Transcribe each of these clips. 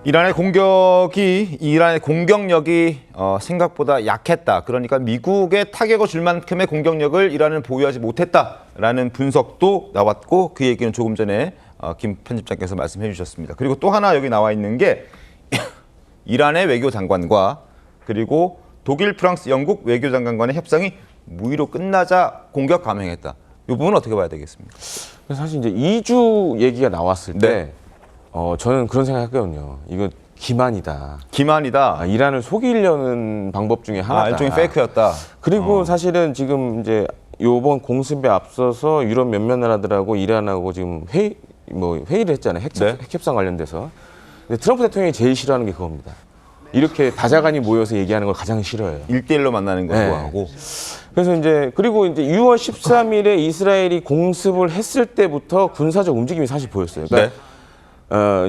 이란의 공격력이 생각보다 약했다. 그러니까 미국에 타격을 줄 만큼의 공격력을 이란은 보유하지 못했다라는 분석도 나왔고 그 얘기는 조금 전에 김 편집장께서 말씀해 주셨습니다. 그리고 또 하나 여기 나와 있는 게 이란의 외교장관과 그리고 독일, 프랑스, 영국 외교장관 간의 협상이 무의로 끝나자 공격 감행했다. 이 부분은 어떻게 봐야 되겠습니까? 사실 이제 2주 얘기가 나왔을 때 네. 저는 그런 생각했거든요. 이거 기만이다. 기만이다. 이란을 속이려는 방법 중에 하나다. 일종의 페이크였다. 그리고 사실은 지금 이제 요번 공습에 앞서서 유럽 몇몇 나라들하고 이란하고 지금 회의를 했잖아요. 핵 협상 관련돼서. 근데 트럼프 대통령이 제일 싫어하는 게 그겁니다. 이렇게 다자간이 모여서 얘기하는 걸 가장 싫어해요. 1대1로 만나는 거 좋아하고. 네. 그래서 이제 그리고 이제 6월 13일에 이스라엘이 공습을 했을 때부터 군사적 움직임이 사실 보였어요. 그러니까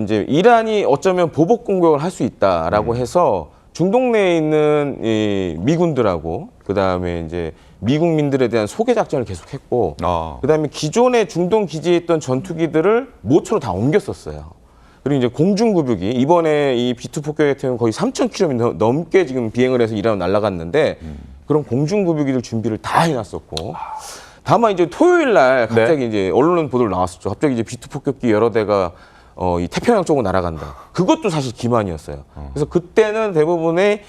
이제 이란이 어쩌면 보복 공격을 할 수 있다라고 해서 중동 내에 있는 이 미군들하고 그다음에 이제 미국민들에 대한 소개 작전을 계속했고 그다음에 기존의 중동 기지에 있던 전투기들을 모처로 다 옮겼었어요. 그리고 이제 공중급유기 이번에 이 B2 폭격 같은 경우는 거의 3,000km 넘게 지금 비행을 해서 이란으로 날아갔는데 그런 공중급유기들 준비를 다 해놨었고 다만 이제 토요일 날 갑자기 이제 언론 보도를 나왔었죠. 갑자기 이제 B2 폭격기 여러 대가 이 태평양 쪽으로 날아간다. 그것도 사실 기만이었어요. 그래서 그때는 대부분의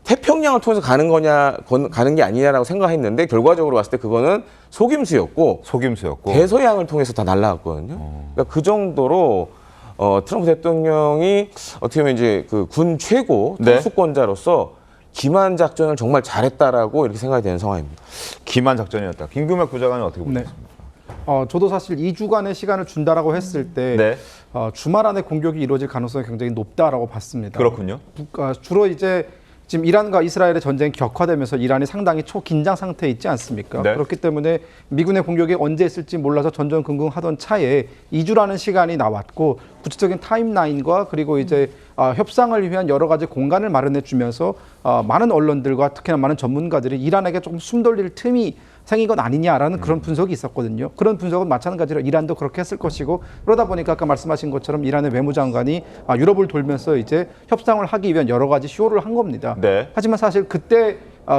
태평양을 통해서 가는 게 아니냐라고 생각했는데 결과적으로 봤을 때 그거는 속임수였고 대서양을 통해서 다 날아갔거든요. 그러니까 그 정도로 트럼프 대통령이 어떻게 보면 이제 그 군 최고 특수권자로서 기만 작전을 정말 잘했다라고 이렇게 생각이 되는 상황입니다. 기만 작전이었다. 김규명 부장관은 어떻게 보셨습니까? 저도 사실 2주간의 시간을 준다라고 했을 때 주말 안에 공격이 이루어질 가능성이 굉장히 높다라고 봤습니다. 그렇군요. 주로 이제 지금 이란과 이스라엘의 전쟁이 격화되면서 이란이 상당히 초긴장 상태에 있지 않습니까? 그렇기 때문에 미군의 공격이 언제 있을지 몰라서 전전긍긍하던 차에 2주라는 시간이 나왔고 구체적인 타임라인과 그리고 이제 협상을 위한 여러 가지 공간을 마련해 주면서 많은 언론들과 특히나 많은 전문가들이 이란에게 조금 숨 돌릴 틈이 생긴 것 아니냐라는 그런 분석이 있었거든요. 그런 분석은 마찬가지로 이란도 그렇게 했을 것이고 그러다 보니까 아까 말씀하신 것처럼 이란의 외무장관이 유럽을 돌면서 이제 협상을 하기 위한 여러 가지 쇼를 한 겁니다. 하지만 사실 그때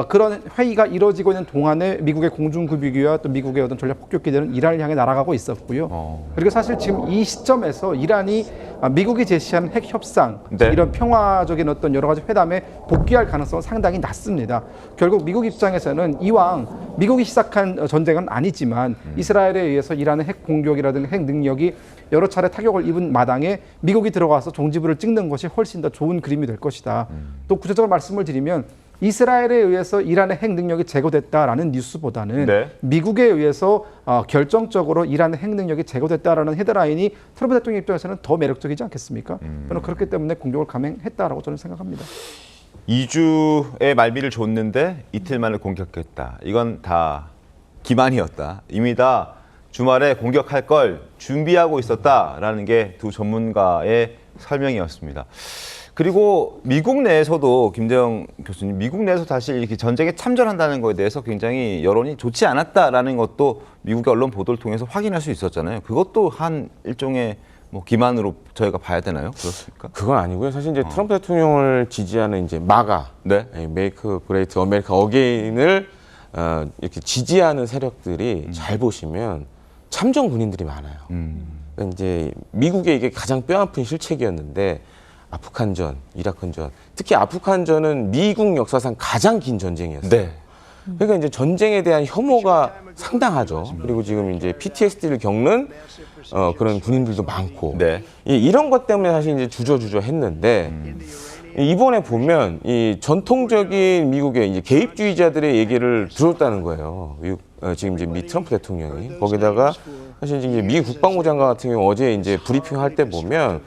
그런 회의가 이루어지고 있는 동안에 미국의 공중급유기와 또 미국의 어떤 전략 폭격기들은 이란을 향해 날아가고 있었고요. 그리고 사실 지금 이 시점에서 이란이 미국이 제시한 핵 협상, 이런 평화적인 어떤 여러 가지 회담에 복귀할 가능성은 상당히 낮습니다. 결국 미국 입장에서는 이왕 미국이 시작한 전쟁은 아니지만 이스라엘에 의해서 이란의 핵 공격이라든가 핵 능력이 여러 차례 타격을 입은 마당에 미국이 들어가서 종지부를 찍는 것이 훨씬 더 좋은 그림이 될 것이다. 또 구체적으로 말씀을 드리면 이스라엘에 의해서 이란의 핵 능력이 제거됐다라는 뉴스보다는 미국에 의해서 결정적으로 이란의 핵 능력이 제거됐다라는 헤드라인이 트럼프 대통령 입장에서는 더 매력적이지 않겠습니까? 저는 그렇기 때문에 공격을 감행했다라고 저는 생각합니다. 2주의 말미를 줬는데 이틀 만에 공격했다. 이건 다 기만이었다. 이미 다 주말에 공격할 걸 준비하고 있었다라는 게 두 전문가의 설명이었습니다. 그리고 미국 내에서도 김대영 교수님, 미국 내에서 사실 이렇게 전쟁에 참전한다는 것에 대해서 굉장히 여론이 좋지 않았다라는 것도 미국의 언론 보도를 통해서 확인할 수 있었잖아요. 그것도 한 일종의 기만으로 저희가 봐야 되나요? 그렇습니까? 그건 아니고요. 사실 이제 트럼프 대통령을 지지하는 이제 마가, 메이크 그레이트 아메리카 어게인을 이렇게 지지하는 세력들이 잘 보시면 참전 군인들이 많아요. 그러니까 이제 미국의 이게 가장 뼈아픈 실책이었는데. 아프간전, 이라크전, 특히 아프간전은 미국 역사상 가장 긴 전쟁이었어요. 그러니까 이제 전쟁에 대한 혐오가 상당하죠. 그리고 지금 이제 PTSD를 겪는 그런 군인들도 많고 이런 것 때문에 사실 이제 주저주저 했는데 이번에 보면 이 전통적인 미국의 이제 개입주의자들의 얘기를 들었다는 거예요. 지금 이제 미 트럼프 대통령이 거기다가 사실 이제 미 국방부 장관 같은 경우 어제 이제 브리핑할 때 보면.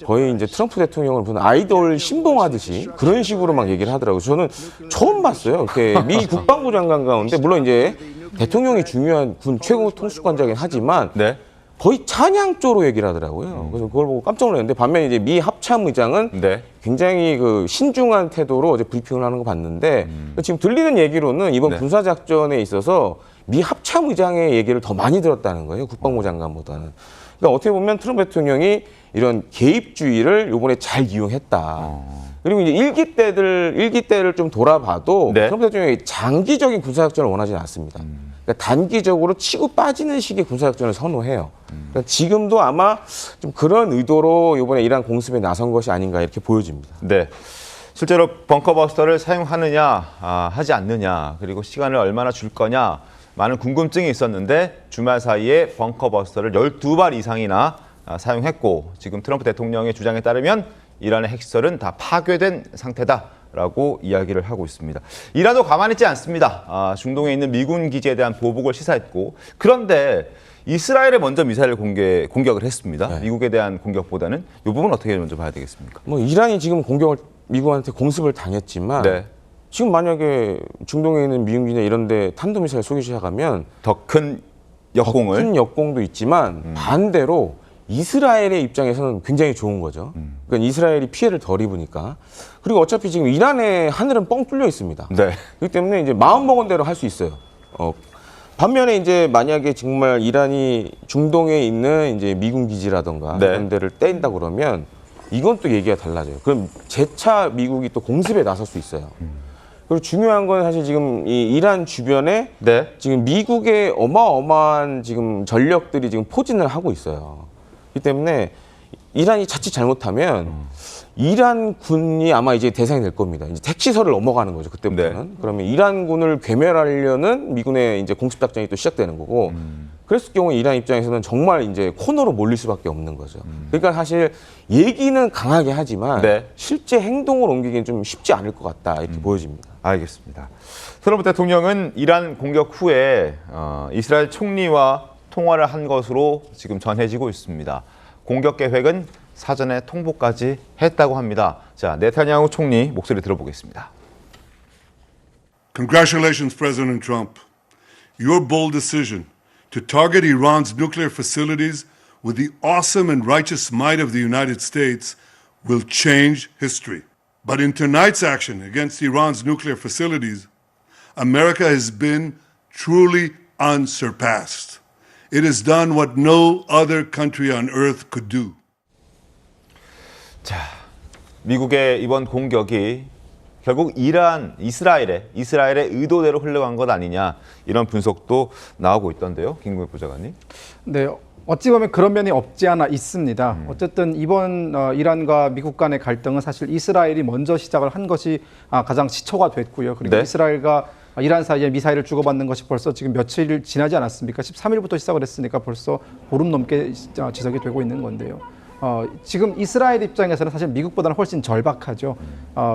거의 이제 트럼프 대통령을 보는 아이돌 신봉하듯이 그런 식으로 막 얘기를 하더라고요. 저는 처음 봤어요. 이렇게 미 국방부 장관 가운데 물론 이제 대통령이 중요한 군 최고 통수권자긴 하지만 거의 찬양조로 얘기를 하더라고요. 그래서 그걸 보고 깜짝 놀랐는데 반면에 이제 미 합참의장은 굉장히 그 신중한 태도로 어제 브리핑을 하는 거 봤는데 지금 들리는 얘기로는 이번 군사작전에 있어서 미 합참의장의 얘기를 더 많이 들었다는 거예요. 국방부 장관보다는. 그러니까 어떻게 보면 트럼프 대통령이 이런 개입주의를 이번에 잘 이용했다. 그리고 이제 일기 때를 좀 돌아봐도 네. 트럼프 대통령이 장기적인 군사작전을 원하지는 않습니다. 그러니까 단기적으로 치고 빠지는 식의 군사작전을 선호해요. 그러니까 지금도 아마 좀 그런 의도로 이번에 이란 공습에 나선 것이 아닌가 이렇게 보여집니다. 네. 실제로 벙커버스터를 사용하느냐, 하지 않느냐, 그리고 시간을 얼마나 줄 거냐, 많은 궁금증이 있었는데 주말 사이에 벙커버스터를 12발 이상이나 사용했고 지금 트럼프 대통령의 주장에 따르면 이란의 핵시설은 다 파괴된 상태다라고 이야기를 하고 있습니다. 이란도 가만히 있지 않습니다. 중동에 있는 미군 기지에 대한 보복을 시사했고 그런데 이스라엘에 먼저 미사일 공격을 했습니다. 네. 미국에 대한 공격보다는 이 부분 어떻게 먼저 봐야 되겠습니까? 뭐 이란이 지금 미국한테 공습을 당했지만 네. 지금 만약에 중동에 있는 미군 기지나 이런 데 탄도미사일 쏘기 시작하면 더 큰 역공을 큰 역공도 있지만 반대로 이스라엘의 입장에서는 굉장히 좋은 거죠. 그러니까 이스라엘이 피해를 덜 입으니까. 그리고 어차피 지금 이란의 하늘은 뻥 뚫려 있습니다. 네. 그렇기 때문에 이제 마음 먹은 대로 할 수 있어요. 반면에 이제 만약에 정말 이란이 중동에 있는 이제 미군 기지라던가 네. 이런 데를 떼인다 그러면 이건 또 얘기가 달라져요. 그럼 재차 미국이 또 공습에 나설 수 있어요. 그리고 중요한 건 사실 지금 이 이란 주변에 네. 지금 미국의 어마어마한 지금 전력들이 지금 포진을 하고 있어요. 그렇기 때문에 이란이 자칫 잘못하면 이란 군이 아마 이제 대상이 될 겁니다. 이제 택시선을 넘어가는 거죠. 그때부터는. 네. 그러면 이란 군을 괴멸하려는 미군의 이제 공습 작전이 또 시작되는 거고. 그랬을 경우 이란 입장에서는 정말 이제 코너로 몰릴 수밖에 없는 거죠. 그러니까 사실 얘기는 강하게 하지만 네. 실제 행동을 옮기기는 좀 쉽지 않을 것 같다 이렇게 보여집니다. 알겠습니다. 트럼프 대통령은 이란 공격 후에 이스라엘 총리와 통화를 한 것으로 지금 전해지고 있습니다. 공격 계획은 사전에 통보까지 했다고 합니다. 자, 네타냐후 총리 목소리 들어보겠습니다. Congratulations, President Trump. Your bold decision to target Iran's nuclear facilities with the awesome and righteous might of the United States will change history. But in tonight's action against Iran's nuclear facilities, America has been truly unsurpassed. It has done what no other country on earth could do. 자, 미국의 이번 공격이 결국 이스라엘의 의도대로 흘러간 것 아니냐 이런 분석도 나오고 있던데요, 김국일 보좌관님. 네, 어찌 보면 그런 면이 없지 않아 있습니다. 어쨌든 이번 이란과 미국 간의 갈등은 사실 이스라엘이 먼저 시작을 한 것이 가장 시초가 됐고요. 그리고 네. 이스라엘과 이란 사이에 미사일을 주고받는 것이 벌써 지금 며칠 지나지 않았습니까? 13일부터 시작을 했으니까 벌써 보름 넘게 지속이 되고 있는 건데요. 지금 이스라엘 입장에서는 사실 미국보다는 훨씬 절박하죠.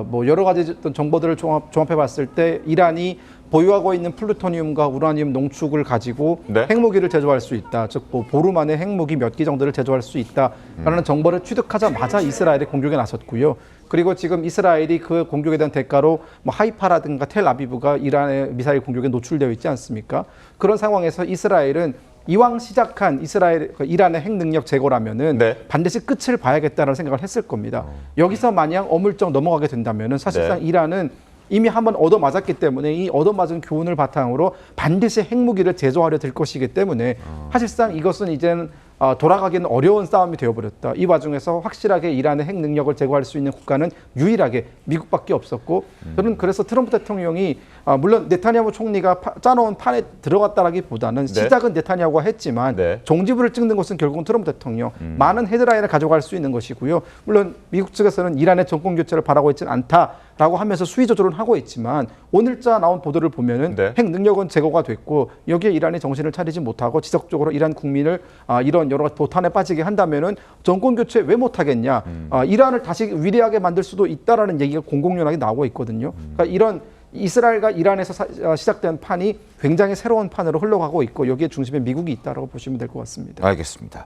뭐 여러 가지 어떤 정보들을 종합해 봤을 때 이란이 보유하고 있는 플루토늄과 우라늄 농축을 가지고 네. 핵무기를 제조할 수 있다. 즉 보름 안에 핵무기 몇 기 정도를 제조할 수 있다라는 정보를 취득하자마자 이스라엘이 공격에 나섰고요. 그리고 지금 이스라엘이 그 공격에 대한 대가로 뭐 하이파라든가 텔아비브가 이란의 미사일 공격에 노출되어 있지 않습니까? 그런 상황에서 이스라엘은 이왕 시작한 이란의 핵 능력 제거라면은 네. 반드시 끝을 봐야겠다는 생각을 했을 겁니다. 여기서 만약 어물쩍 넘어가게 된다면은 사실상 네. 이란은 이미 한번 얻어맞았기 때문에 이 얻어맞은 교훈을 바탕으로 반드시 핵무기를 제조하려 들 것이기 때문에 사실상 이것은 이제는 돌아가기는 어려운 싸움이 되어버렸다. 이 와중에서 확실하게 이란의 핵 능력을 제거할 수 있는 국가는 유일하게 미국밖에 없었고 저는 그래서 트럼프 대통령이 물론 네타냐후 총리가 짜놓은 판에 들어갔다라기보다는 네. 시작은 네타냐후가 했지만 네. 종지부를 찍는 것은 결국은 트럼프 대통령 많은 헤드라인을 가져갈 수 있는 것이고요. 물론 미국 측에서는 이란의 정권 교체를 바라고 있지는 않다라고 하면서 수위 조절은 하고 있지만 오늘자 나온 보도를 보면은 네. 핵 능력은 제거가 됐고 여기에 이란이 정신을 차리지 못하고 지속적으로 이란 국민을 이런 여러 가지 도탄에 빠지게 한다면은 정권 교체 왜 못하겠냐? 이란을 다시 위대하게 만들 수도 있다라는 얘기가 공공연하게 나오고 있거든요. 그러니까 이런 이스라엘과 이란에서 시작된 판이 굉장히 새로운 판으로 흘러가고 있고 여기에 중심에 미국이 있다라고 보시면 될 것 같습니다. 알겠습니다.